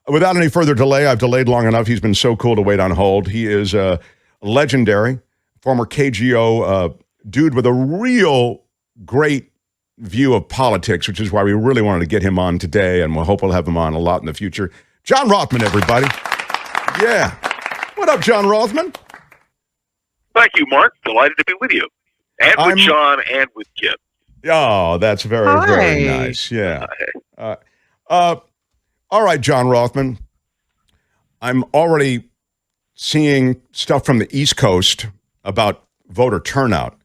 Without any further delay, I've delayed long enough. He's been so cool to wait on hold. He is a legendary former KGO dude with a real great view of politics, which is why we really wanted to get him on today, and we'll hope we'll have him on a lot in the future. John Rothmann, everybody. Yeah. What up, John Rothmann? Thank you, Mark. Delighted to be with you. And with John and with Kim. Oh, that's very, very nice. Yeah. All right, John Rothmann. I'm already seeing stuff from the East Coast about voter turnout.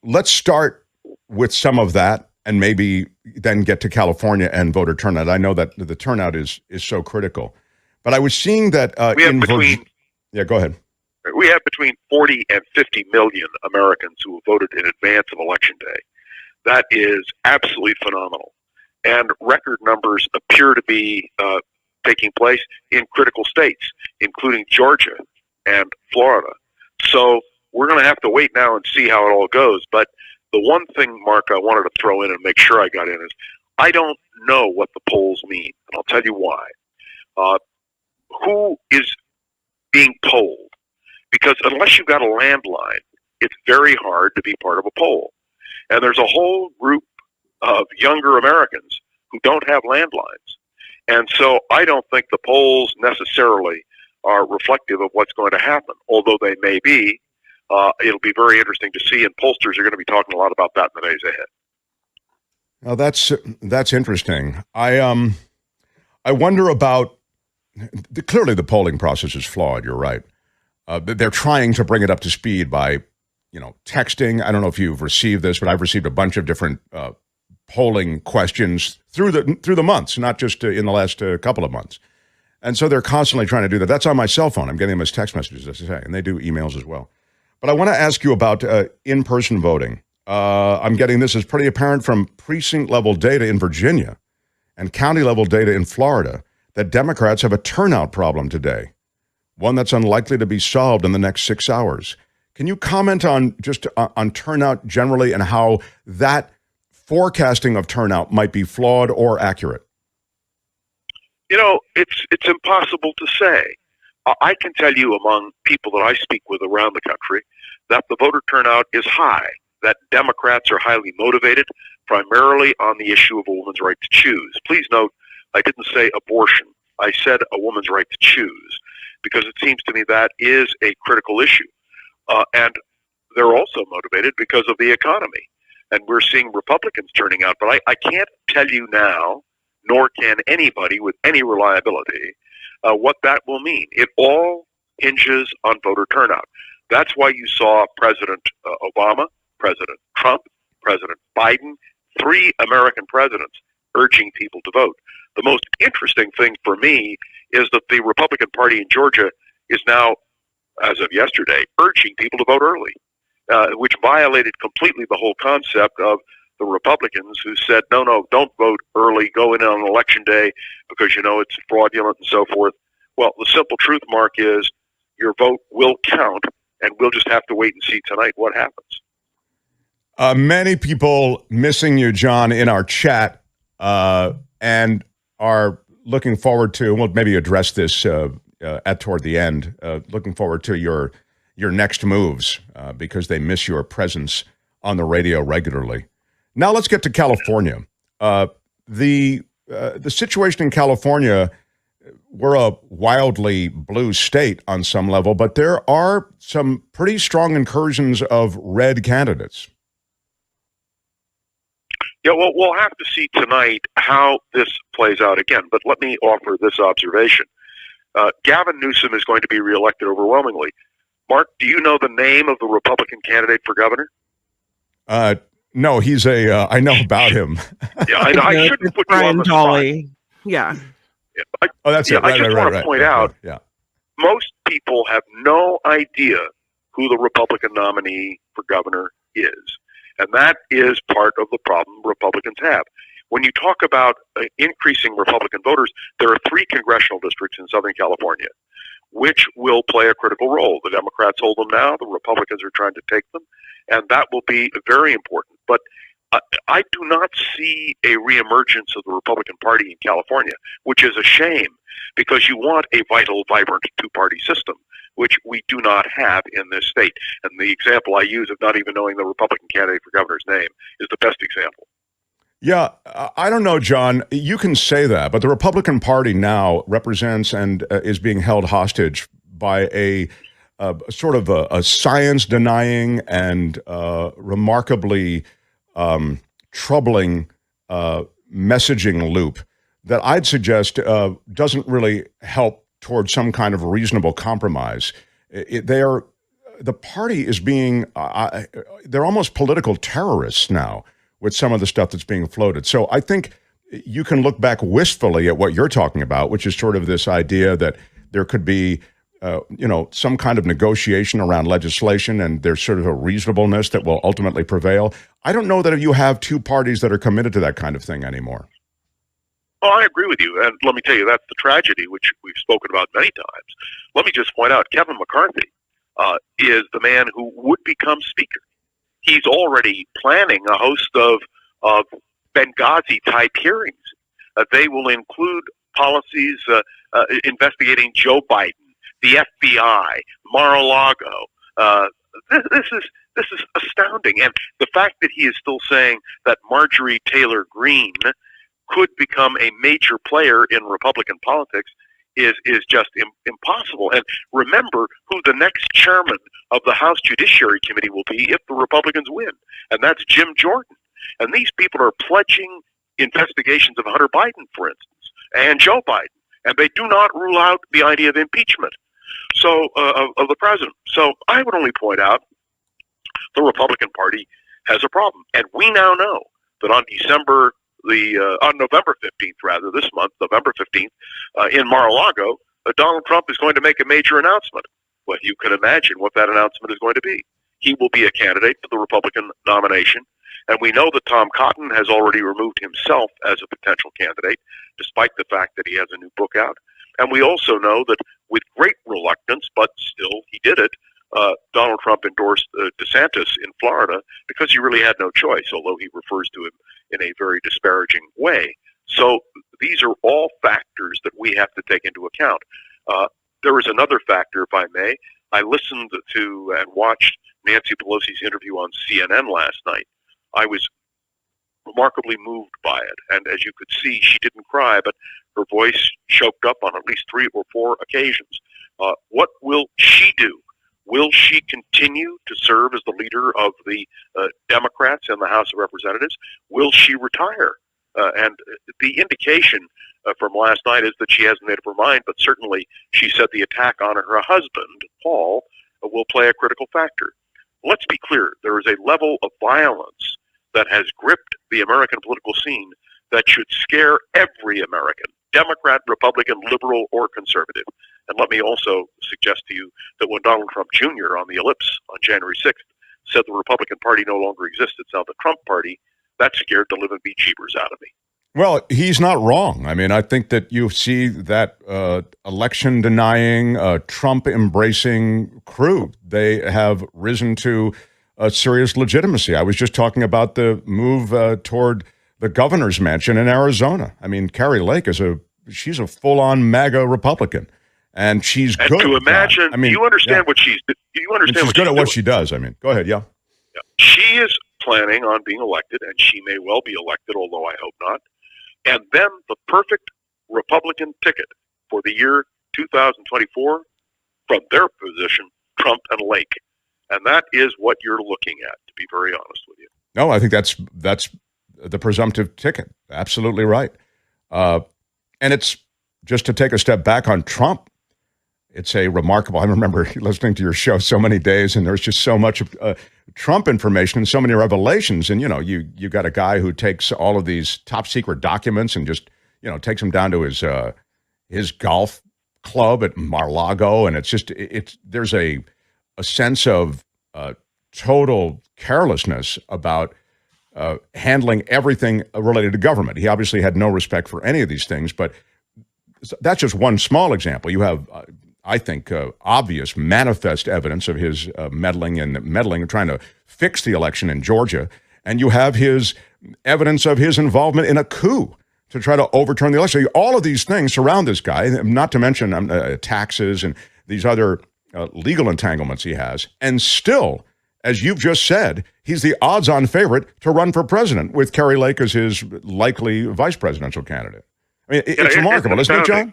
Let's start with some of that and maybe then get to California and voter turnout. I know that the turnout is so critical. But I was seeing that yeah, go ahead. We have between 40 and 50 million Americans who have voted in advance of Election Day. That is absolutely phenomenal. And record numbers appear to be taking place in critical states, including Georgia and Florida. So we're going to have to wait now and see how it all goes. But the one thing, Mark, I wanted to throw in and make sure I got in is I don't know what the polls mean, and I'll tell you why. Who is being polled? Because unless you've got a landline, it's very hard to be part of a poll. And there's a whole group of younger Americans who don't have landlines. And so I don't think the polls necessarily are reflective of what's going to happen, although they may be. It'll be very interesting to see, and pollsters are going to be talking a lot about that in the days ahead. Now that's interesting. I wonder about clearly the polling process is flawed. You're right. They're trying to bring it up to speed by, texting. I don't know if you've received this, but I've received a bunch of different polling questions through the months, not just in the last couple of months. And so they're constantly trying to do that. That's on my cell phone. I'm getting them as text messages, as I say, and they do emails as well. But I want to ask you about in-person voting. I'm getting this is pretty apparent from precinct-level data in Virginia and county-level data in Florida that Democrats have a turnout problem today, one that's unlikely to be solved in the next 6 hours. Can you comment on turnout generally and how that forecasting of turnout might be flawed or accurate? It's impossible to say. I can tell you among people that I speak with around the country that the voter turnout is high, that Democrats are highly motivated, primarily on the issue of a woman's right to choose. Please note, I didn't say abortion. I said a woman's right to choose, because it seems to me that is a critical issue. And they're also motivated because of the economy. And we're seeing Republicans turning out. But I can't tell you now, nor can anybody with any reliability, what that will mean. It all hinges on voter turnout. That's why you saw President Obama, President Trump, President Biden, 3 American presidents urging people to vote. The most interesting thing for me is that the Republican Party in Georgia is now, as of yesterday, urging people to vote early, which violated completely the whole concept of the Republicans who said, no, don't vote early, go in on election day because, it's fraudulent and so forth. Well, the simple truth, Mark, is your vote will count, and we'll just have to wait and see tonight what happens. Many people missing you, John, in our chat and are looking forward to, we'll maybe address this toward the end, looking forward to your next moves because they miss your presence on the radio regularly. Now let's get to California. The situation in California, we're a wildly blue state on some level, but there are some pretty strong incursions of red candidates. Yeah, well, we'll have to see tonight how this plays out again, but let me offer this observation. Gavin Newsom is going to be reelected overwhelmingly. Mark, do you know the name of the Republican candidate for governor? No, he's I know about him. Yeah, I shouldn't put you on the spot. Yeah. That's it. I just want to point out, most people have no idea who the Republican nominee for governor is. And that is part of the problem Republicans have. When you talk about increasing Republican voters, there are 3 congressional districts in Southern California, which will play a critical role. The Democrats hold them now. The Republicans are trying to take them. And that will be very important. But I do not see a reemergence of the Republican Party in California, which is a shame because you want a vital, vibrant two-party system, which we do not have in this state. And the example I use of not even knowing the Republican candidate for governor's name is the best example. Yeah, I don't know, John. You can say that, but the Republican Party now represents and is being held hostage by a sort of a science-denying and remarkably troubling messaging loop that I'd suggest doesn't really help towards some kind of reasonable compromise. The party is being, they're almost political terrorists now with some of the stuff that's being floated. So I think you can look back wistfully at what you're talking about, which is sort of this idea that there could be some kind of negotiation around legislation and there's sort of a reasonableness that will ultimately prevail. I don't know that if you have two parties that are committed to that kind of thing anymore. Well, I agree with you. And let me tell you, that's the tragedy, which we've spoken about many times. Let me just point out, Kevin McCarthy is the man who would become Speaker. He's already planning a host of Benghazi-type hearings. They will include policies investigating Joe Biden, the FBI, Mar-a-Lago. This is astounding, and the fact that he is still saying that Marjorie Taylor Greene could become a major player in Republican politics is just impossible. And remember who the next chairman of the House Judiciary Committee will be if the Republicans win, and that's Jim Jordan. And these people are pledging investigations of Hunter Biden, for instance, and Joe Biden, and they do not rule out the idea of impeachment. So of the president. So I would only point out the Republican Party has a problem, and we now know that on November 15th, rather this month, November 15th, in Mar-a-Lago, Donald Trump is going to make a major announcement. Well, you can imagine what that announcement is going to be. He will be a candidate for the Republican nomination, and we know that Tom Cotton has already removed himself as a potential candidate, despite the fact that he has a new book out. And we also know that with great reluctance, but still he did it, Donald Trump endorsed DeSantis in Florida because he really had no choice, although he refers to him in a very disparaging way. So these are all factors that we have to take into account. There is another factor, if I may. I listened to and watched Nancy Pelosi's interview on CNN last night. I was remarkably moved by it. And as you could see, she didn't cry, but her voice choked up on at least 3 or 4 occasions. What will she do? Will she continue to serve as the leader of the Democrats in the House of Representatives? Will she retire? And the indication from last night is that she hasn't made up her mind, but certainly she said the attack on her husband, Paul, will play a critical factor. Let's be clear, there is a level of violence that has gripped the American political scene that should scare every American, Democrat, Republican, liberal, or conservative. And let me also suggest to you that when Donald Trump Jr. on the ellipse on January 6th said the Republican Party no longer exists, it's now the Trump Party, that scared the living bejeebers out of me. Well, he's not wrong. I mean, I think that you see that election-denying, Trump-embracing crew. They have risen to serious legitimacy. I was just talking about the move toward the governor's mansion in Arizona. I mean, Carrie Lake she's a full-on MAGA Republican, and she's good. And to imagine, I mean, you understand what she's. You understand she's what good she's at what doing. she does. I mean, go ahead, yeah. She is planning on being elected, and she may well be elected, although I hope not. And then the perfect Republican ticket for the year 2024, from their position, Trump and Lake. And that is what you're looking at, to be very honest with you. No, I think that's the presumptive ticket. Absolutely right. And it's just to take a step back on Trump. It's a remarkable. I remember listening to your show so many days, and there's just so much Trump information and so many revelations. And you got a guy who takes all of these top secret documents and just takes them down to his golf club at Mar-a-Lago, and there's a sense of total carelessness about handling everything related to government. He obviously had no respect for any of these things, but that's just one small example. You have, I think, obvious, manifest evidence of his meddling and trying to fix the election in Georgia. and you have his evidence of his involvement in a coup to try to overturn the election. All of these things surround this guy, not to mention taxes and these other legal entanglements he has. And still, as you've just said, he's the odds-on favorite to run for president with Kerry Lake as his likely vice presidential candidate. I mean, it's remarkable, isn't it, John?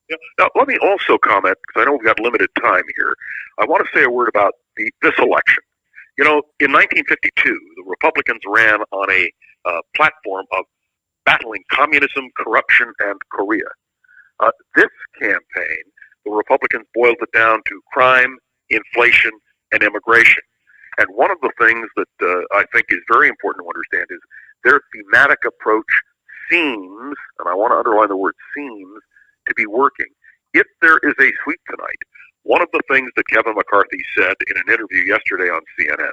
Yeah. Now, let me also comment, because I know we've got limited time here. I want to say a word about this election. You know, in 1952, the Republicans ran on a platform of battling communism, corruption, and Korea. This campaign, the Republicans boiled it down to crime, inflation, and immigration. And one of the things that I think is very important to understand is their thematic approach seems, and I want to underline the word seems, to be working. If there is a sweep tonight, one of the things that Kevin McCarthy said in an interview yesterday on CNN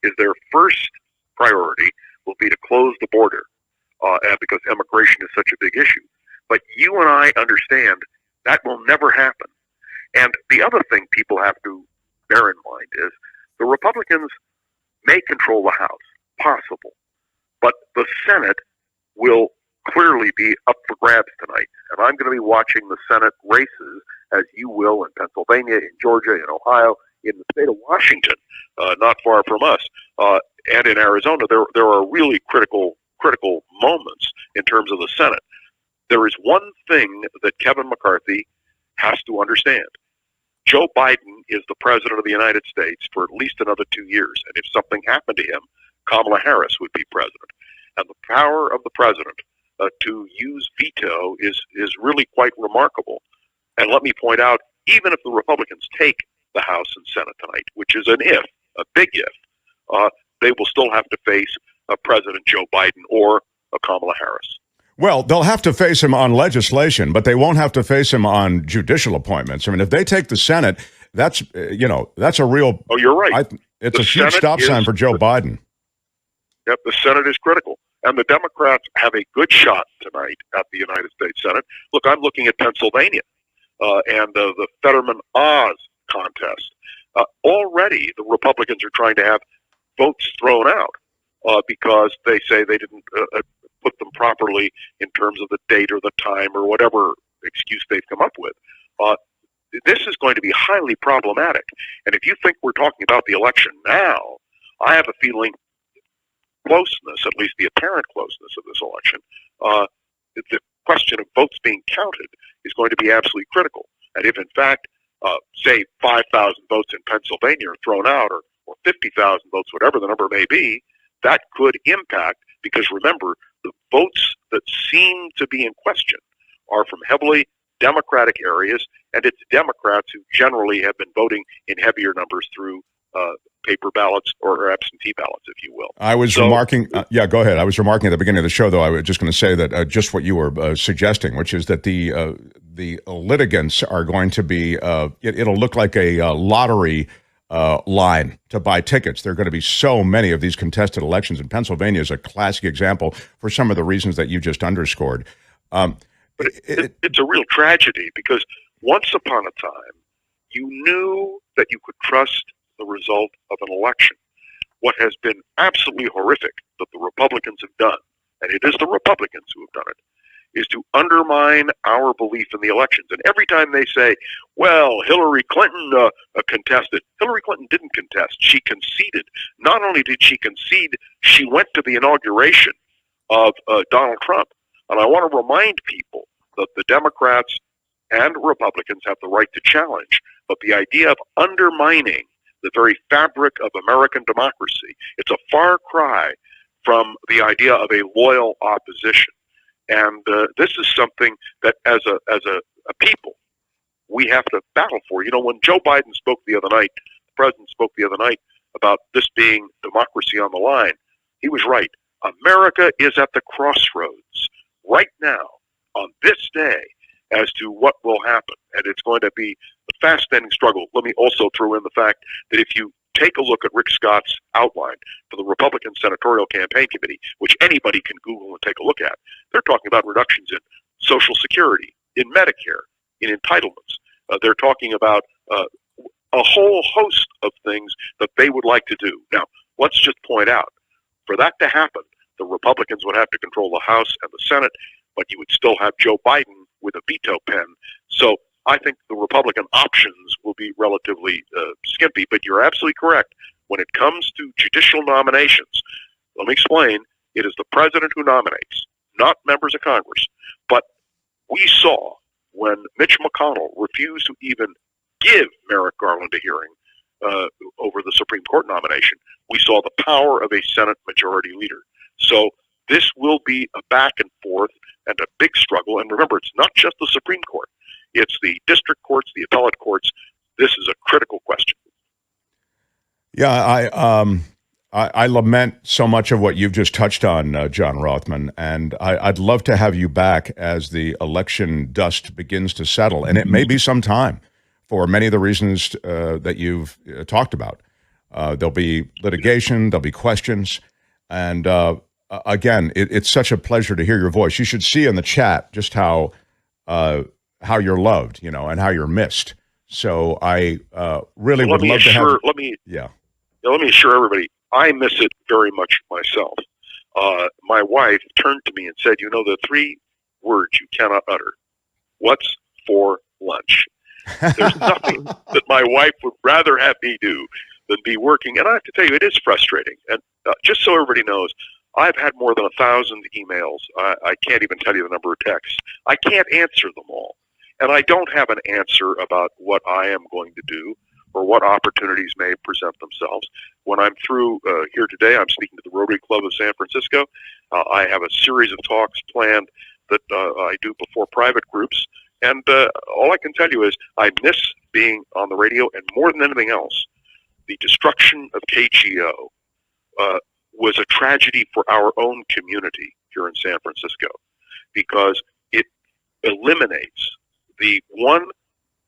is their first priority will be to close the border, and because immigration is such a big issue. But you and I understand that will never happen. And the other thing people have to bear in mind is the Republicans may control the House, possible, but the Senate will clearly be up for grabs tonight. And I'm going to be watching the Senate races, as you will, in Pennsylvania, in Georgia, in Ohio, in the state of Washington, not far from us, and in Arizona. There are really critical moments in terms of the Senate. There is one thing that Kevin McCarthy has to understand. Joe Biden is the president of the United States for at least another 2 years. And if something happened to him, Kamala Harris would be president. And the power of the president to use veto is really quite remarkable. And let me point out, even if the Republicans take the House and Senate tonight, which is an if, a big if, they will still have to face President Joe Biden or Kamala Harris. Well, they'll have to face him on legislation, but they won't have to face him on judicial appointments. I mean, if they take the Senate, that's a real... Oh, you're right. It's a huge stop sign for Joe Biden. Yep, the Senate is critical. And the Democrats have a good shot tonight at the United States Senate. Look, I'm looking at Pennsylvania and the Fetterman-Oz contest. Already, the Republicans are trying to have votes thrown out because they say they didn't put them properly in terms of the date or the time or whatever excuse they've come up with. This is going to be highly problematic. And if you think we're talking about the election now, I have a feeling closeness, at least the apparent closeness of this election, the question of votes being counted is going to be absolutely critical. And if, in fact, say 5,000 votes in Pennsylvania are thrown out or 50,000 votes, whatever the number may be, that could impact, because remember, the votes that seem to be in question are from heavily Democratic areas, and it's Democrats who generally have been voting in heavier numbers through paper ballots or absentee ballots, if you will. I was remarking, go ahead. I was remarking at the beginning of the show, though, I was just going to say that just what you were suggesting, which is that the litigants are going to be, it'll look like a lottery line to buy tickets. There are going to be so many of these contested elections, and Pennsylvania is a classic example for some of the reasons that you just underscored. But it's a real tragedy, because once upon a time, you knew that you could trust the result of an election. What has been absolutely horrific that the Republicans have done, and it is the Republicans who have done it, is to undermine our belief in the elections. And every time they say, well, Hillary Clinton contested, Hillary Clinton didn't contest. She conceded. Not only did she concede, she went to the inauguration of Donald Trump. And I want to remind people that the Democrats and Republicans have the right to challenge, but the idea of undermining the very fabric of American democracy, it's a far cry from the idea of a loyal opposition. And this is something that as a people, we have to battle for. You know, when Joe Biden spoke the other night, the president spoke the other night about this being democracy on the line, he was right. America is at the crossroads right now on this day as to what will happen. And it's going to be a fast-ending struggle. Let me also throw in the fact that if you take a look at Rick Scott's outline for the Republican Senatorial Campaign Committee, which anybody can Google and take a look at, they're talking about reductions in Social Security, in Medicare, in entitlements. They're talking about a whole host of things that they would like to do. Now, let's just point out, For that to happen, the Republicans would have to control the House and the Senate, but you would still have Joe Biden with a veto pen. So I think the Republican options will be relatively skimpy, but you're absolutely correct. When it comes to judicial nominations, let me explain, it is the president who nominates, not members of Congress. But we saw when Mitch McConnell refused to even give Merrick Garland a hearing over the Supreme Court nomination, we saw the power of a Senate majority leader. So this will be a back and forth and a big struggle. And remember, it's not just the Supreme Court. It's the district courts, the appellate courts. This is a critical question. Yeah, I lament so much of what you've just touched on, John Rothman, and I'd love to have you back as the election dust begins to settle. And it may be some time for many of the reasons that you've talked about. There'll be litigation, there'll be questions. And again, it's such a pleasure to hear your voice. You should see in the chat just how you're loved, and how you're missed. So I really would love to have. Let me assure everybody, I miss it very much myself. My wife turned to me and said, the 3 words you cannot utter. What's for lunch? There's nothing that my wife would rather have me do than be working. And I have to tell you, it is frustrating. And just so everybody knows, I've had more than 1,000 emails. I can't even tell you the number of texts. I can't answer them all. And I don't have an answer about what I am going to do or what opportunities may present themselves. When I'm through here today, I'm speaking to the Rotary Club of San Francisco. I have a series of talks planned that I do before private groups. And all I can tell you is I miss being on the radio, and more than anything else, the destruction of KGO was a tragedy for our own community here in San Francisco, because it eliminates the one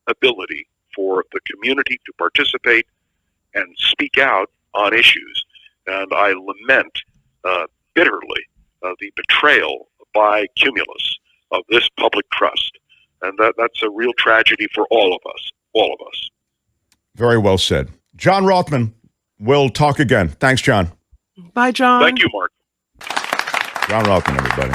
ability for the community to participate and speak out on issues. And I lament bitterly the betrayal by Cumulus of this public trust. And that's a real tragedy for all of us. Very well said. John Rothman, we'll talk again. Thanks, John. Bye, John. Thank you, Mark. John Rothman, everybody.